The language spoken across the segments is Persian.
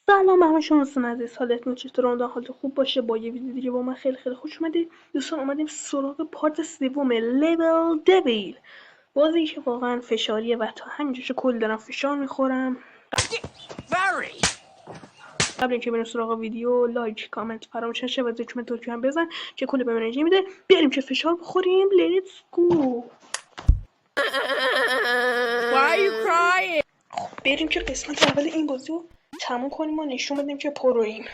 سلام همه شما عزیز، حالتون چطور؟ امیدوارم حالتون خوب باشه. با یه ویدیو دیگه با من خیلی خوش اومدید دوستان. اومدیم سراغ پارت سوم لیبل دیویل، بازی که واقعا فشاریه و تا همینجاش کل دارم فشار میخورم. قبل اینکه بریم سراغ ویدیو، لایک کامنت فراموش نشه و دکمه ترکی هم بزن که کل به من انرژی میده. بریم که فشار بخوریم. لیتس گو. بریم که قسمت اول این بازی رو تموم کنیم و نشون بدیم که پرویم.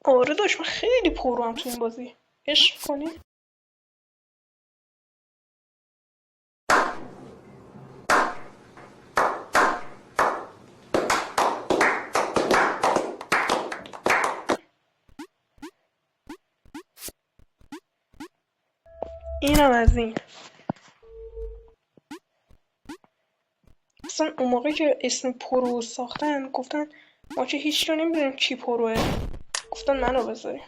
آره داشت، من خیلی پروم تو این بازی. عشق کنیم. اینم از این. اصلا اون موقع که اسم پرو ساختن گفتن ما که هیچ رو نمیدونیم کی پروه، گفتن منو بذاری.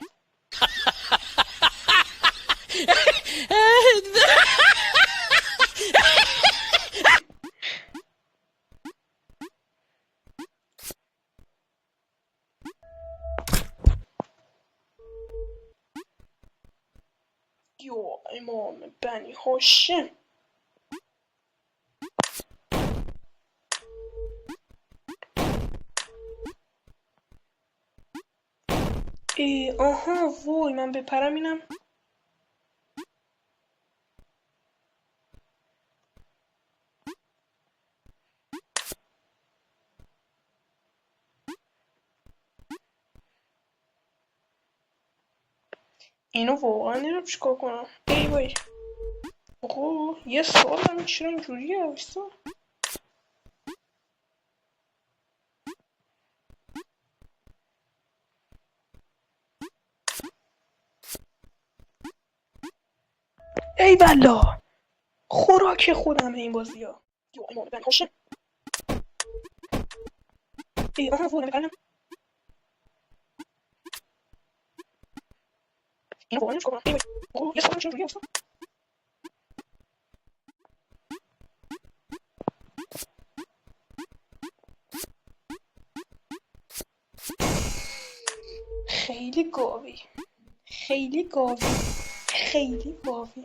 یا امام بنی هاشم. آها وای، من بپرم اینم. اینو واقعا نمیدونم چیکار کنم. ای وای. آقا یه سوال هم چرا اینجوریه؟ وایسا. ای والا خوراک خودمه این بازی ها. یا امام بن هاشم. ای آها وای نمی‌کنم. اینو واقعا نمی‌کنم. ای وای. آقا یه سوال چرا اینجوریه؟ وایسا. خیلی گاوی، خیلی گاوی، خیلی گاوی.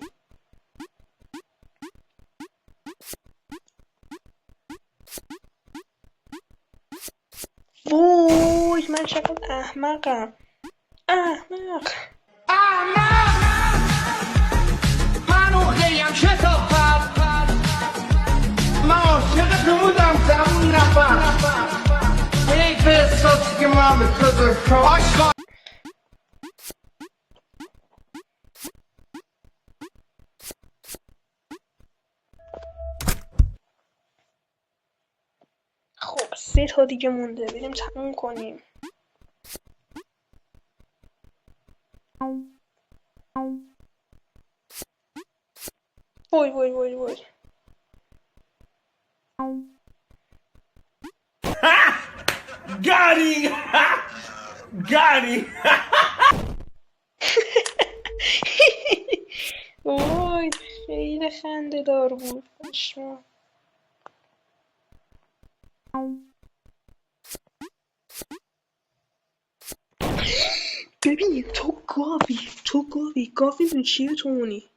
وای من چقدر احمقم. احمق. منو خیلی کتاب من عاشق تو بودم زمون نفر حیف احساسی که من به تو داشتم. خب 3 تا دیگه مونده، بریم تموم کنیم. وای وای وای وای. گاری گاری وای خیلی خنده دار بود. شما ببین تو گاوی چیه تو اونی؟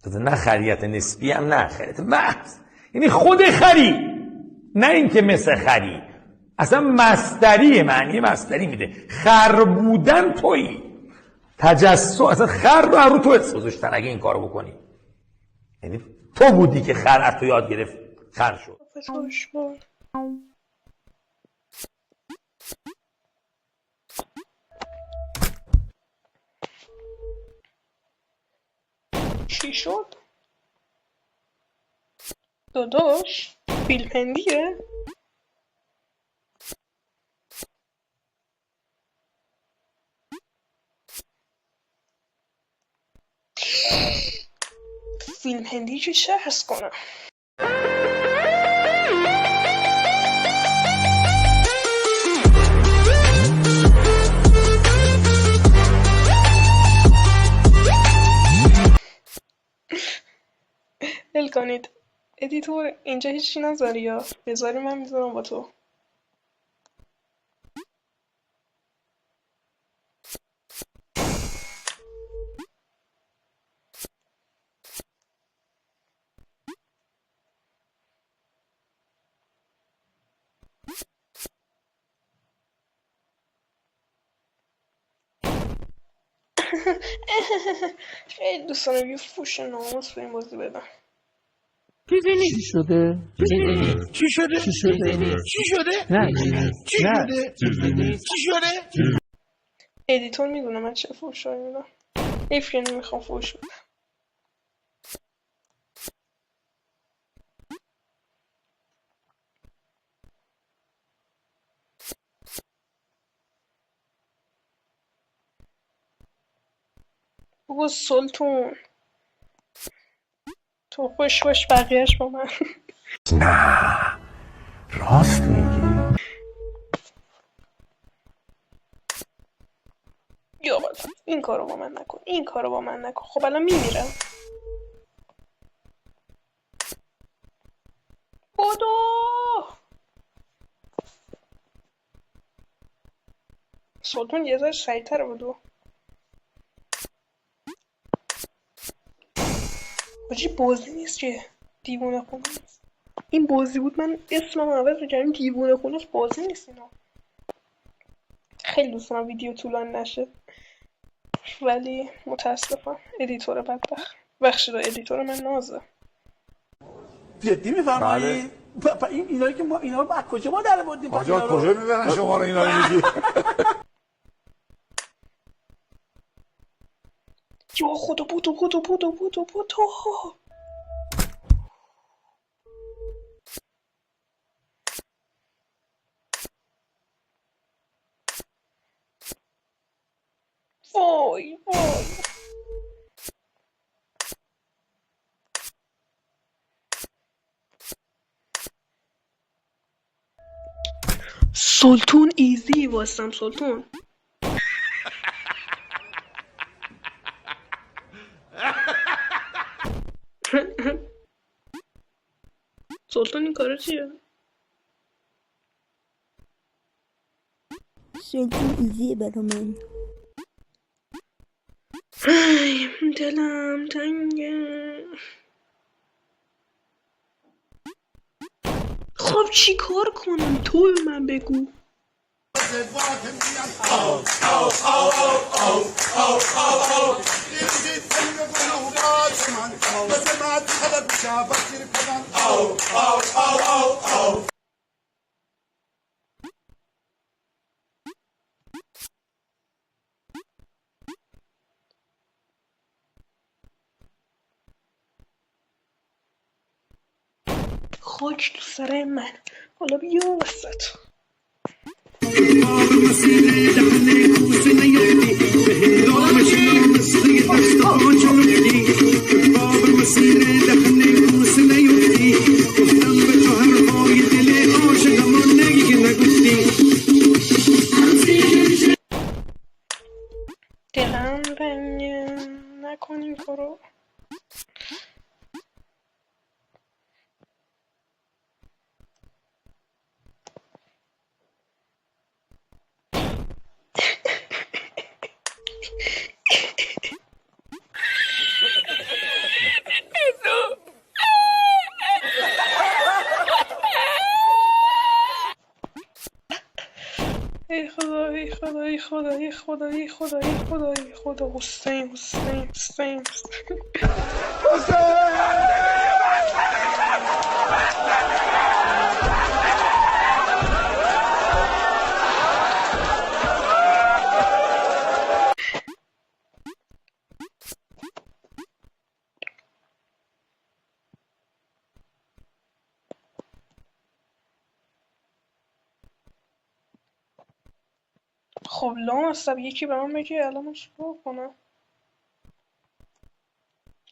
نه خریت نسبی هم نه خریت محض، یعنی خود خری، نه اینکه مثل خری. اصلا مصدری، معنی مصدری میده. خر بودن تویی، تجسس. اصلا خر رو تو حس گذاشتن اگه این کارو بکنی، یعنی تو بودی که خر از تو یاد گرفت خر شد. چی شد؟ داداش فیلپندیه؟ فیلم هندی چه هست کنم؟ هل کنید ادیتور اینجا هیچی نذاری یا بذاری من میذارم با تو. خیلی دوست دارم یه فوش ناموس به این بازی بدم. چی شده؟ چی شده؟ چی شده؟ چی شده؟ نه چی شده؟ چی شده؟ ادیتور میدونه من چه فوشایی میدم. ایفری نمیخوام فوش بدم. بگو سلطون تو خوش باش بقیهش با من. نه راست میگی. یا این کارو با من نکن، این کارو با من نکن. خب الان میمیرم. بدو سلطون یه ذره سریع‌تر بدو. حاجی بازی نیست که دیوونه خونه است. این بازی بود من اسمم عوض می‌کردم. دیوونه خونه است، بازی نیست اینا. خیلی دوست دارم ویدیو طولانی نشه ولی متاسفم ادیتور بدبخت بخشیدا ادیتور من نازه. جدی میفرمایی؟ این اینایی که ما اینا رو از کجا ما در آوردیم؟ آجا کجا میبرن شما رو اینا رو میگی؟ یا خدا بودو وای سلطون ایزی واسم سلطون. سلطان این کارا چیه؟ سلطون ایزیه برا من. دلم تنگه. خب چی کار کنم تو به من بگو. خاک تو سر من. حالا بیا وسط. دلم تنگه نکن این کارو. ای خدا ای خدا ای خدا ای خدا ای خدا ای خدا ای خدا. حسین حسین حسین خب لامصب یکی به من بگه الان من چیکار کنم؟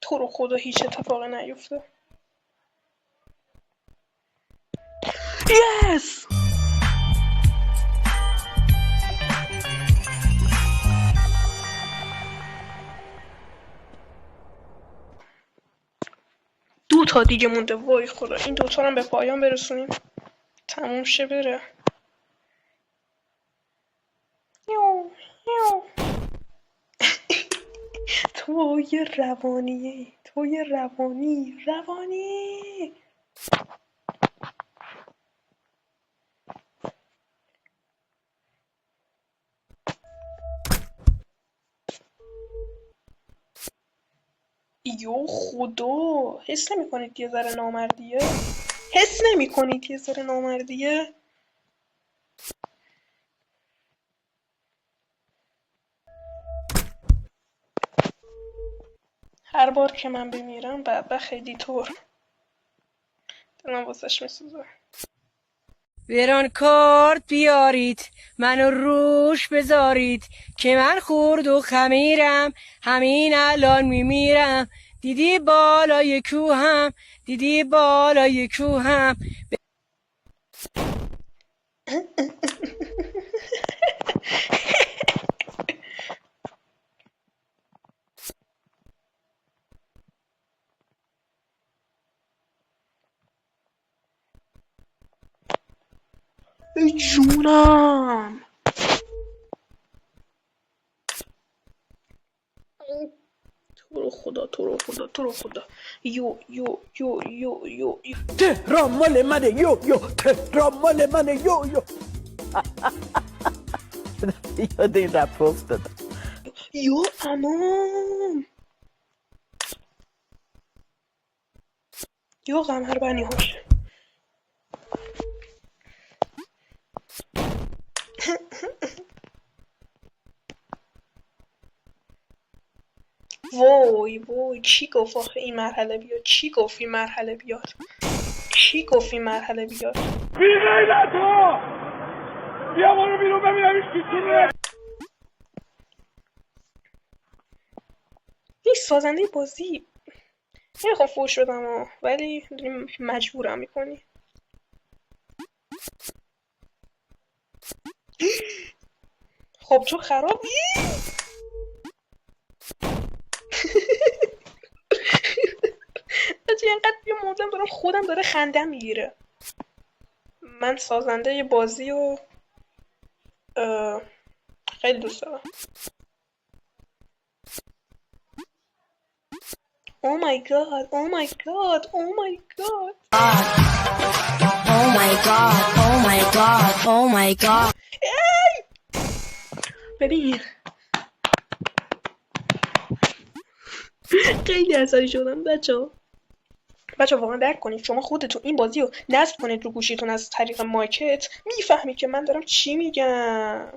تو رو خدا هیچ اتفاقی نیفته. یس تا دیگه مونده. وای خدا این دوتا رو هم به پایان برسونیم تموم شه بره. یو یو. توی روانیه، توی روانی. یو خدا، حس نمی کنید یه ذره نامردیه؟ هر بار که من بمیرم بدبخت ادیتور دلم واسش میسوزه. بران کارت بیارید منو روش بذارید که من خورد و خمیرم همین الان میمیرم. دیدی بالای کوهم ای جونم. تو رو خدا. یو. تهران مال منه یو تهران مال منه یو یاد این رپ افتادم. یو امام. یو قمر بنی هاش. وای چی گفت آخه این مرحله بیاد؟ چی گفت این مرحله بیاد؟ بی غیرت ها بیا برو بیرون ببینم ایش بیتونه. این سازنده بازی نمیخوام فوش بدم ولی مجبورم میکنی. خب تو خرابی. اینقدر بیا موندم دارم خودم داره خندم میگیره. من سازنده بازی و خیلی دوست دارم. Oh my god. ببین خیلی عصبی شدم بچه واقعا درک کنید. شما خودتون این بازی رو نصب کنید رو گوشیتون از طریق مایکت میفهمید که من دارم چی میگم.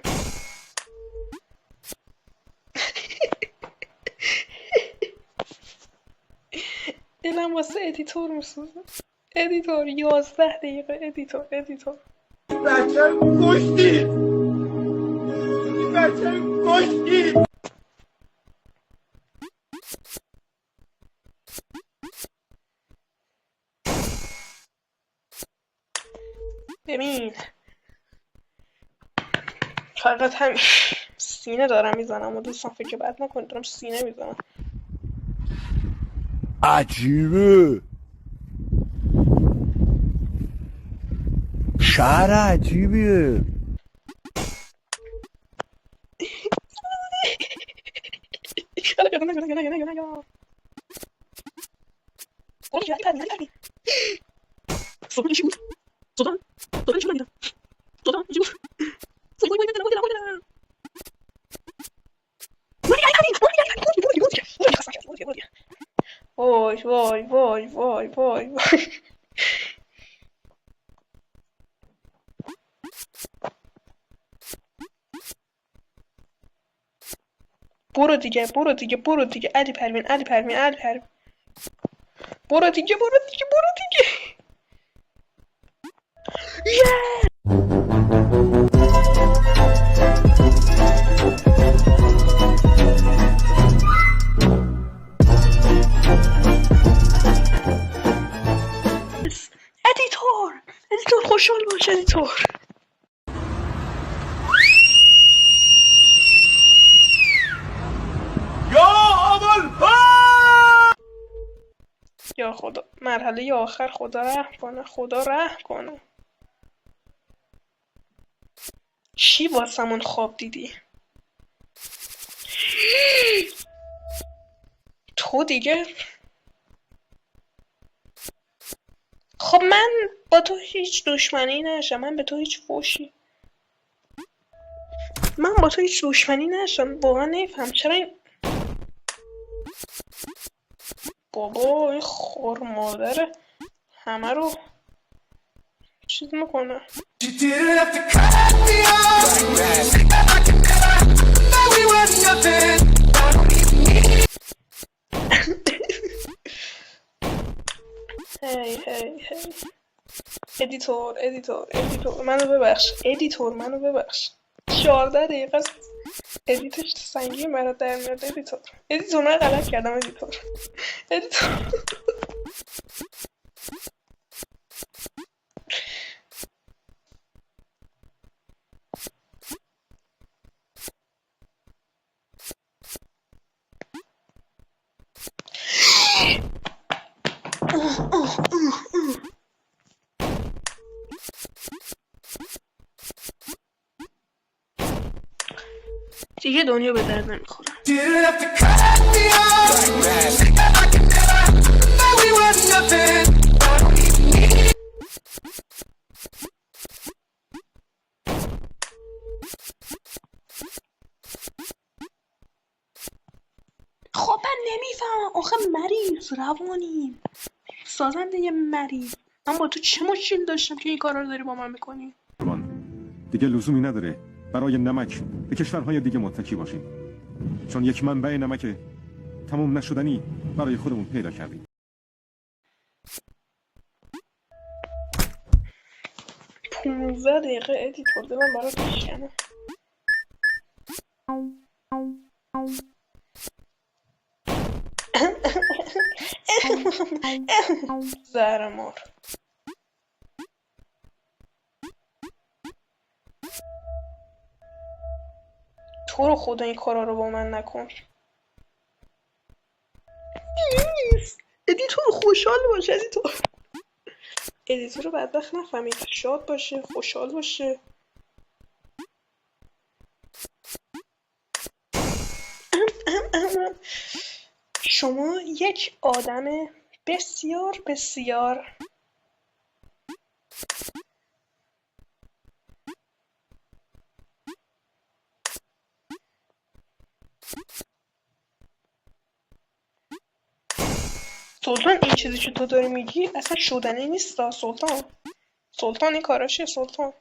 دلم واسه ادیتور میسوزه. ادیتور 11 دقیقه. ادیتور بچه کشتی ببین فقط همین سینه دارم میزنم و دوستان فکر بد نکنید دارم سینه میزنم. عجیبه شهر عجیبیه. وای. برو دیگه علی پروین برو دیگه ادیتور خوشحال باش ادیتور. یا خدا مرحله آخر، خدا رحم کنه، خدا رحم کنه. چی واسمون خواب دیدی؟ تو دیگه خب من با تو هیچ دشمنی نشم، من به تو هیچ فوشی، من با تو هیچ دشمنی نشم. واقعا نمیفهم چرا این بابا این خور مادر همه رو چیز میکنه. هی ادیتور منو ببخش 14 دقیقه است ادیتش سنگین برات در میاد. ادیتور من غلط کردم. ادیتور دیگه دنیا به درد نمیخوره. خب من نمیفهمم آخه مریض روانیم سازنده مریض، من با تو چه مشکل داشتم که این کارا رو داری با من میکنی؟ دیگه لزومی نداره برای نمک به کشورهای دیگه متکی باشیم، چون یک منبع نمک تموم نشدنی برای خودمون پیدا کردیم. 15 دقیقه ادیتور دادم برات میشکنم. زهر مار تو رو خدا این کارا رو با من نکن. ادیتور خوشحال باشه، ادیتور رو بدبخت نفهمید، شاد باشه خوشحال باشه. شما یک آدم بسیار سلطان این چیزی که تو داری میگی اصلا شدنی نیست. سلطان این کاراشه. سلطان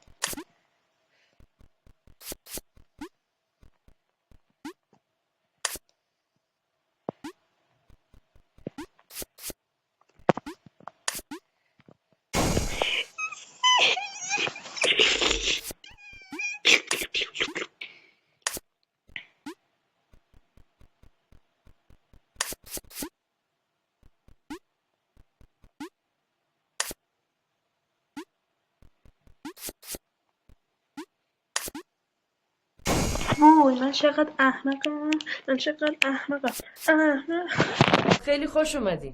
وای من چقدر احمقم. خیلی خوش اومدی.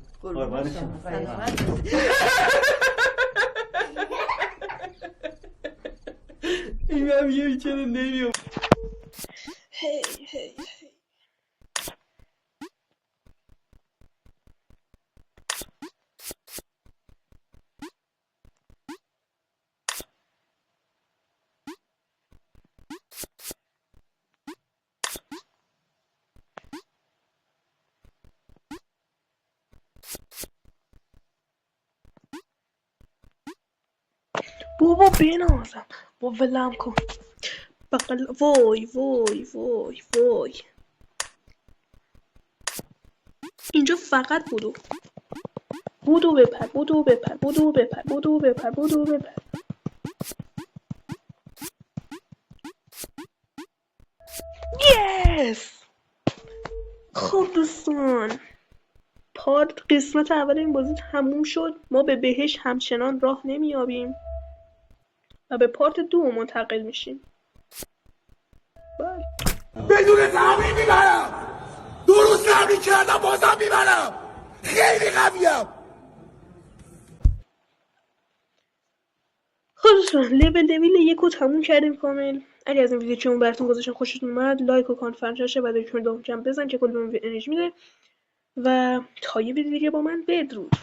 این هم یه چرا نمیام. هی بابا بنازم با ولم کن بقل. وای اینجا فقط بودو بپر. یس. خب دوستان قسمت اول این بازی تموم شد. ما به بهش همچنان راه نمیابیم و به پارت 2 منتقل میشیم. بله بدون زمین میبرم. 2 روز نمی کردم بازم میبرم. خیلی قویم. دوستان لول دویل 1 رو تموم کردیم کامل. اگه از این ویدیو چون براتون گذاشتم خوشتون اومد لایک و کانفرم شه و دکمه دوم بزن که کلی بهم انرژی میده و تا یه ویدیو دیگه با من بدرود.